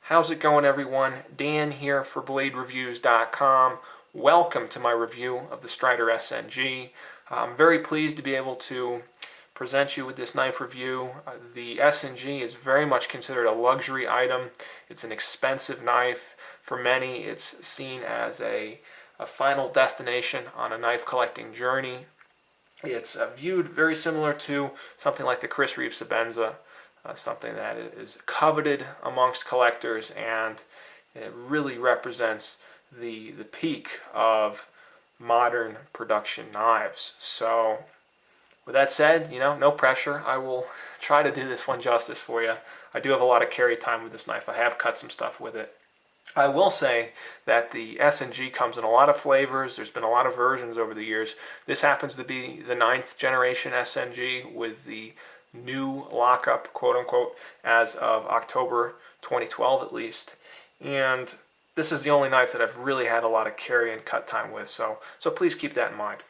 How's it going, everyone? Dan here for BladeReviews.com. Welcome to my review of the Strider SnG. I'm very pleased to be able to present you with this knife review. The SnG is very much considered a luxury item. It's an expensive knife. For many, it's seen as a final destination on a knife collecting journey. It's viewed very similar to something like the Chris Reeve Sebenza, something that is coveted amongst collectors, and it really represents the peak of modern production knives. So with that said, no pressure. I will try to do this one justice for you. I do have a lot of carry time with this knife. I have cut some stuff with it. I will say that the SnG comes in a lot of flavors. There's been a lot of versions over the years. This happens to be the 9th generation SnG with the new lockup, quote unquote, as of October 2012 at least. And this is the only knife that I've really had a lot of carry and cut time with, so please keep that in mind.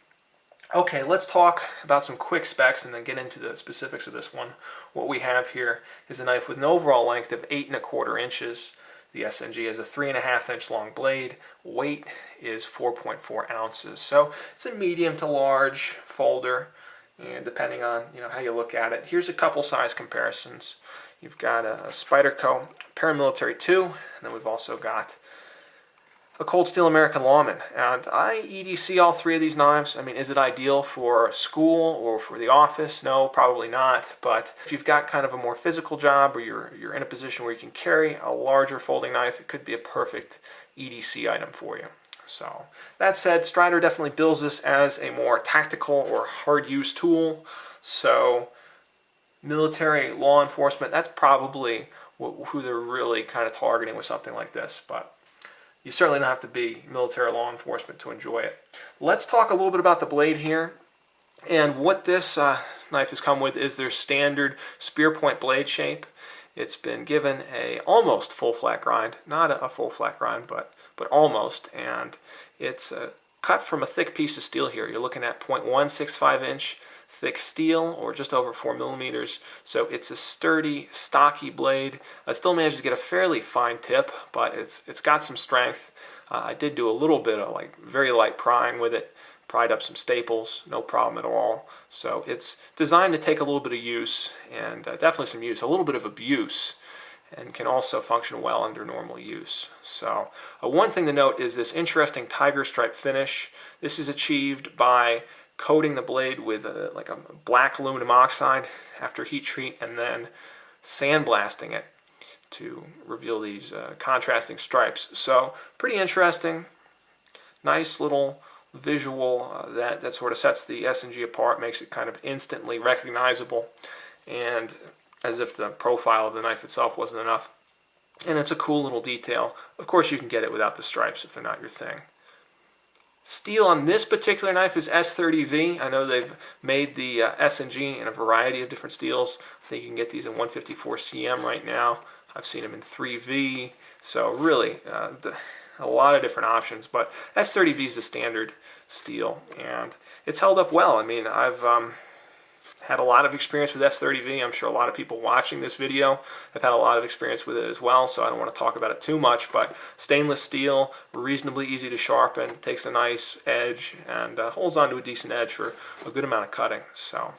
Okay, let's talk about some quick specs and then get into the specifics of this one. What we have here is a knife with an overall length of 8 1/4 inches. The SnG has a 3.5 inch long blade. Weight is 4.4 ounces. So it's a medium to large folder, and depending on how you look at it. Here's a couple size comparisons. You've got a Spyderco Paramilitary 2, and then we've also got a Cold Steel American Lawman. And I EDC all three of these knives. I mean, is it ideal for school or for the office? No, probably not. But if you've got kind of a more physical job, or you're in a position where you can carry a larger folding knife, it could be a perfect EDC item for you. So that said, Strider definitely bills this as a more tactical or hard use tool. So military, law enforcement, that's probably who they're really kind of targeting with something like this. But you certainly don't have to be military or law enforcement to enjoy it. Let's talk a little bit about the blade here. And what this knife has come with is their standard spear point blade shape. It's been given a almost full flat grind, not a full flat grind, but almost. And it's cut from a thick piece of steel here. You're looking at 0.165 inch thick steel, or just over 4 millimeters. So it's a sturdy, stocky blade. I still managed to get a fairly fine tip, but it's got some strength. I did do a little bit of very light prying with it. Pried up some staples, no problem at all. So it's designed to take a little bit of use, and definitely some use, a little bit of abuse, and can also function well under normal use. So one thing to note is this interesting tiger stripe finish. This is achieved by coating the blade with a black aluminum oxide after heat treat, and then sandblasting it to reveal these contrasting stripes. So pretty interesting, nice little visual that sort of sets the SnG apart, makes it kind of instantly recognizable, and as if the profile of the knife itself wasn't enough. And it's a cool little detail. Of course, you can get it without the stripes if they're not your thing. Steel on this particular knife is S30V. I know they've made the SnG in a variety of different steels. I think you can get these in 154 CM right now. I've seen them in 3V. So really, a lot of different options, but S30V is the standard steel, and it's held up well. I mean, I've had a lot of experience with S30V. I'm sure a lot of people watching this video have had a lot of experience with it as well, so I don't want to talk about it too much, but stainless steel, reasonably easy to sharpen, takes a nice edge, and holds on to a decent edge for a good amount of cutting. So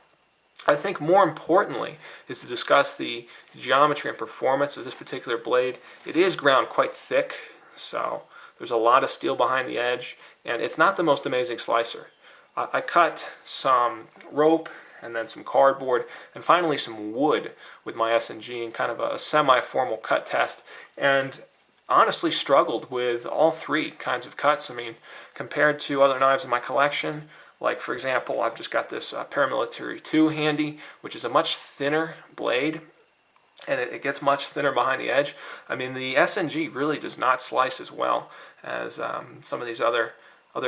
I think more importantly is to discuss the geometry and performance of this particular blade. It is ground quite thick, so there's a lot of steel behind the edge, and it's not the most amazing slicer. I cut some rope and then some cardboard, and finally some wood with my SnG in kind of a semi-formal cut test, and honestly struggled with all three kinds of cuts. I mean, compared to other knives in my collection, like for example, I've just got this Paramilitary 2 handy, which is a much thinner blade, and it gets much thinner behind the edge. I mean, the SnG really does not slice as well as some of these other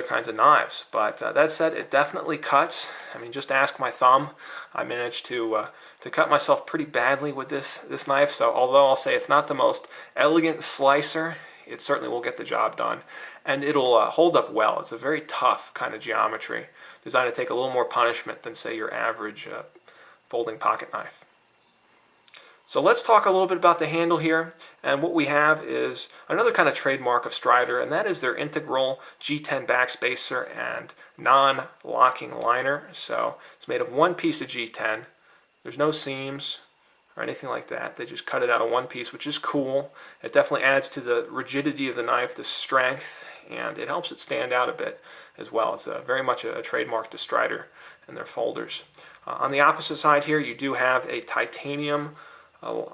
kinds of knives. But that said, it definitely cuts. I mean, just ask my thumb. I managed to cut myself pretty badly with this knife. So although I'll say it's not the most elegant slicer, it certainly will get the job done. And it'll hold up well. It's a very tough kind of geometry, designed to take a little more punishment than, say, your average folding pocket knife. So let's talk a little bit about the handle here, and what we have is another kind of trademark of Strider, and that is their integral G10 backspacer and non-locking liner. So it's made of one piece of G10. There's no seams or anything like that. They just cut it out of one piece, which is cool. It definitely adds to the rigidity of the knife, the strength, and it helps it stand out a bit as well. It's very much a trademark to Strider and their folders. On the opposite side here, you do have a titanium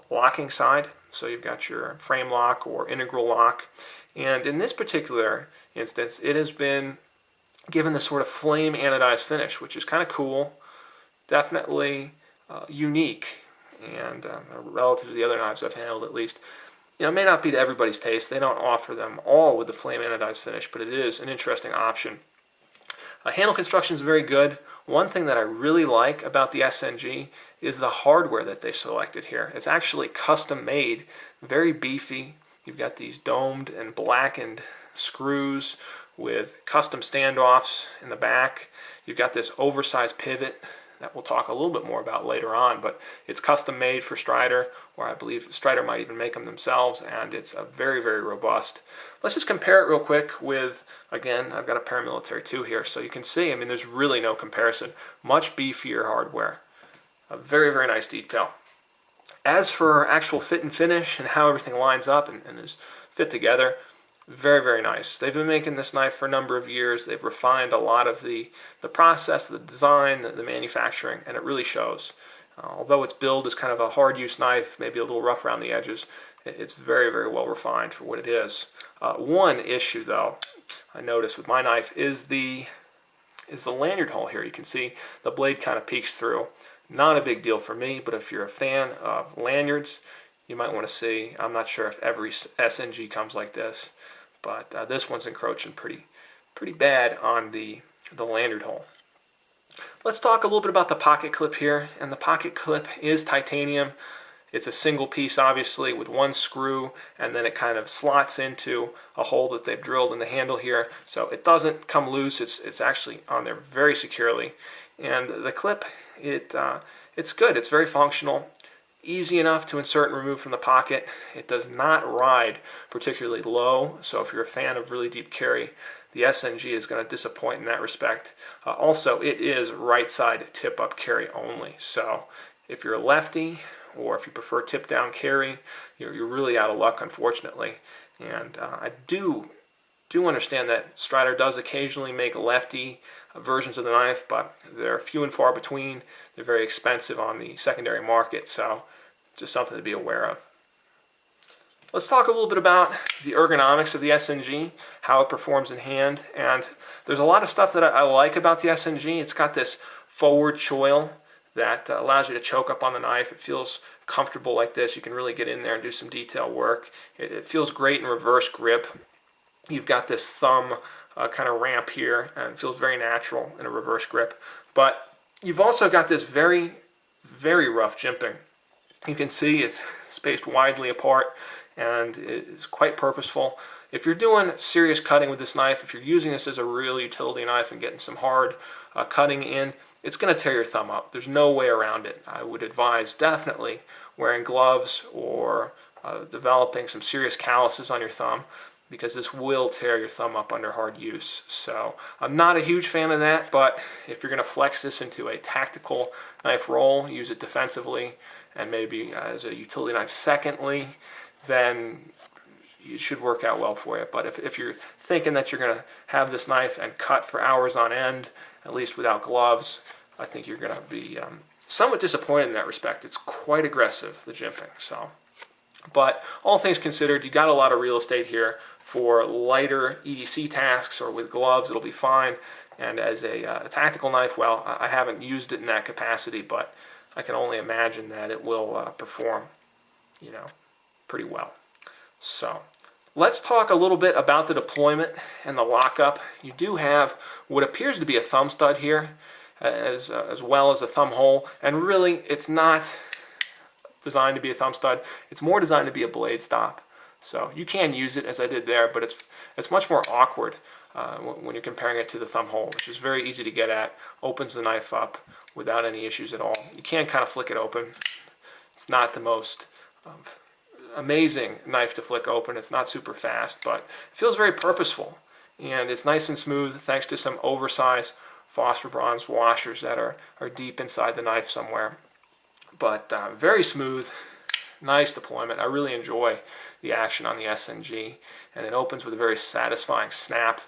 locking side. So you've got your frame lock or integral lock. And in this particular instance, it has been given this sort of flame anodized finish, which is kind of cool, definitely unique, and relative to the other knives I've handled at least. You know, it may not be to everybody's taste. They don't offer them all with the flame anodized finish, but it is an interesting option. Handle construction is very good. One thing that I really like about the SnG is the hardware that they selected here. It's actually custom made, very beefy. You've got these domed and blackened screws with custom standoffs in the back. You've got this oversized pivot that we'll talk a little bit more about later on, but it's custom made for Strider, or I believe Strider might even make them themselves, and it's a very, very robust. Let's just compare it real quick with, again, I've got a paramilitary 2 here, so you can see, I mean, there's really no comparison. Much beefier hardware. A very, very nice detail. As for actual fit and finish and how everything lines up and is fit together, very, very nice. They've been making this knife for a number of years. They've refined a lot of the process, the design, the manufacturing, and it really shows. Although its build is kind of a hard use knife, maybe a little rough around the edges, it's very, very well refined for what it is. One issue, though, I noticed with my knife is the lanyard hole here. You can see the blade kind of peeks through. Not a big deal for me, but if you're a fan of lanyards, you might want to see. I'm not sure if every SnG comes like this, but this one's encroaching pretty bad on the lanyard hole. Let's talk a little bit about the pocket clip here, and the pocket clip is titanium. It's a single piece, obviously, with one screw, and then it kind of slots into a hole that they've drilled in the handle here, so it doesn't come loose. It's actually on there very securely, and the clip, it's good. It's very functional. Easy enough to insert and remove from the pocket. It does not ride particularly low, so if you're a fan of really deep carry, the SnG is going to disappoint in that respect. Also, it is right side tip up carry only, so if you're a lefty or if you prefer tip down carry, you're really out of luck, unfortunately. And I do understand that Strider does occasionally make lefty versions of the knife, but they're few and far between. They're very expensive on the secondary market, so just something to be aware of. Let's talk a little bit about the ergonomics of the SnG, how it performs in hand, and there's a lot of stuff that I like about the SnG. It's got this forward choil that allows you to choke up on the knife. It feels comfortable like this. You can really get in there and do some detail work. It feels great in reverse grip. You've got this thumb kind of ramp here, and it feels very natural in a reverse grip. But you've also got this very, very rough jimping. You can see it's spaced widely apart, and it's quite purposeful. If you're doing serious cutting with this knife, if you're using this as a real utility knife and getting some hard cutting in, it's going to tear your thumb up. There's no way around it. I would advise definitely wearing gloves or developing some serious calluses on your thumb, because this will tear your thumb up under hard use. So I'm not a huge fan of that, but if you're going to flex this into a tactical knife roll, use it defensively, and maybe as a utility knife secondly, then it should work out well for you. But if you're thinking that you're going to have this knife and cut for hours on end, at least without gloves, I think you're going to be somewhat disappointed in that respect. It's quite aggressive, the jimping. But all things considered, you got a lot of real estate here. For lighter EDC tasks or with gloves, it'll be fine. And as a tactical knife, well, I haven't used it in that capacity, but I can only imagine that it will perform, pretty well. So let's talk a little bit about the deployment and the lockup. You do have what appears to be a thumb stud here, as well as a thumb hole, and really it's not designed to be a thumb stud. It's more designed to be a blade stop. So you can use it as I did there, but it's much more awkward when you're comparing it to the thumb hole, which is very easy to get at. Opens the knife up without any issues at all. You can kind of flick it open. It's not the most amazing knife to flick open. It's not super fast, but it feels very purposeful. And it's nice and smooth thanks to some oversized phosphor bronze washers that are deep inside the knife somewhere. But very smooth, nice deployment. I really enjoy the action on the SnG, and it opens with a very satisfying snap.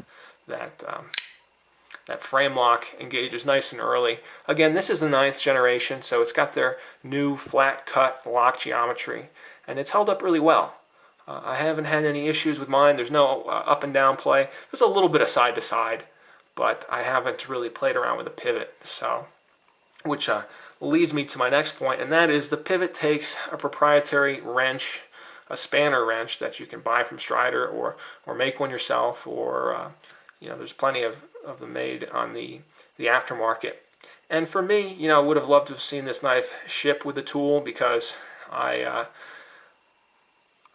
That frame lock engages nice and early. Again, this is the 9th generation, so it's got their new flat cut lock geometry, and it's held up really well. I haven't had any issues with mine. There's no up and down play. There's a little bit of side to side, but I haven't really played around with the pivot. So, which leads me to my next point, and that is the pivot takes a proprietary wrench, a spanner wrench that you can buy from Strider or make one yourself, or there's plenty of them made on the aftermarket. And for me, I would have loved to have seen this knife ship with the tool, because I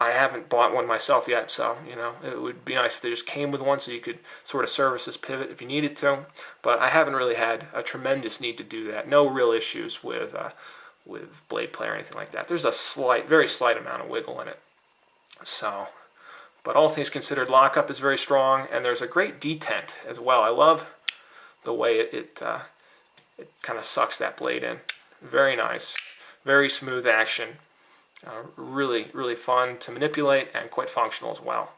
haven't bought one myself yet, so it would be nice if they just came with one so you could sort of service this pivot if you needed to. But I haven't really had a tremendous need to do that. No real issues with blade play or anything like that. There's a very slight amount of wiggle in it. So, but all things considered, lockup is very strong, and there's a great detent as well. I love the way it kind of sucks that blade in. Very nice, very smooth action. Really, really fun to manipulate and quite functional as well.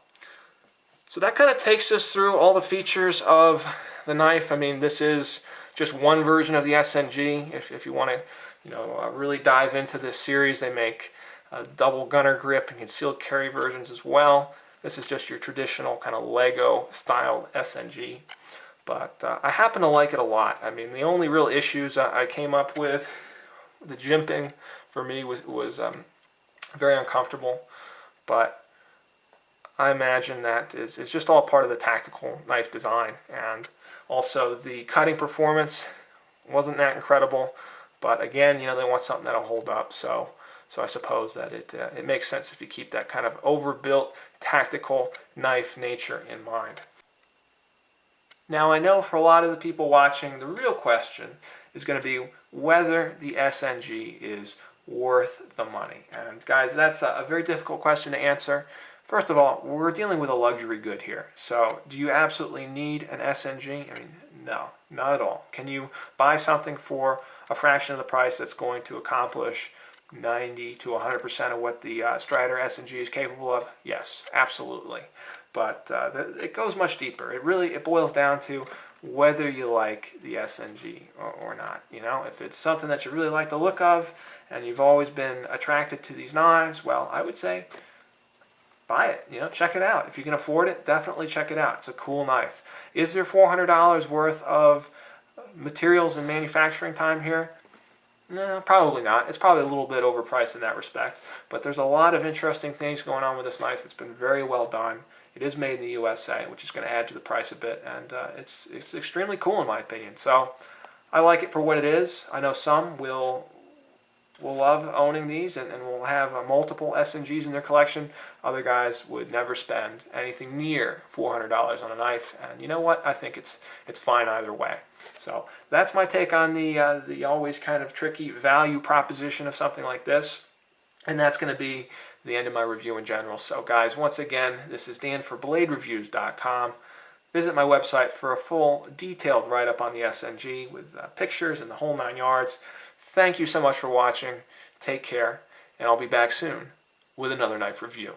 So that kind of takes us through all the features of the knife. I mean, this is just one version of the SnG. If you want to, really dive into this series, they make a double gunner grip and concealed carry versions as well. This is just your traditional kind of Lego style SnG. But I happen to like it a lot. I mean, the only real issues I came up with, the jimping for me was very uncomfortable, but I imagine that is just all part of the tactical knife design. And also the cutting performance wasn't that incredible, but again, they want something that'll hold up. So I suppose that it makes sense if you keep that kind of overbuilt tactical knife nature in mind. Now, I know for a lot of the people watching, the real question is going to be whether the SnG is worth the money. And guys, that's a very difficult question to answer. First of all, we're dealing with a luxury good here. So do you absolutely need an SnG? I mean, no, not at all. Can you buy something for a fraction of the price that's going to accomplish 90 to 100% of what the Strider SnG is capable of? Yes, absolutely. But it goes much deeper. It boils down to whether you like the SnG or not. If it's something that you really like the look of and you've always been attracted to these knives, well, I would say buy it. Check it out. If you can afford it, definitely check it out. It's a cool knife. Is there $400 worth of materials and manufacturing time here? No, probably not. It's probably a little bit overpriced in that respect, but there's a lot of interesting things going on with this knife. It's been very well done. It is made in the USA, which is going to add to the price a bit, and it's extremely cool in my opinion. So I like it for what it is. I know some will love owning these and will have multiple SnGs in their collection. Other guys would never spend anything near $400 on a knife, and you know what? I think it's fine either way. So that's my take on the always kind of tricky value proposition of something like this, and that's going to be the end of my review in general. So guys, once again, this is Dan for BladeReviews.com. Visit my website for a full detailed write-up on the SnG with pictures and the whole 9 yards. Thank you so much for watching. Take care, and I'll be back soon with another knife review.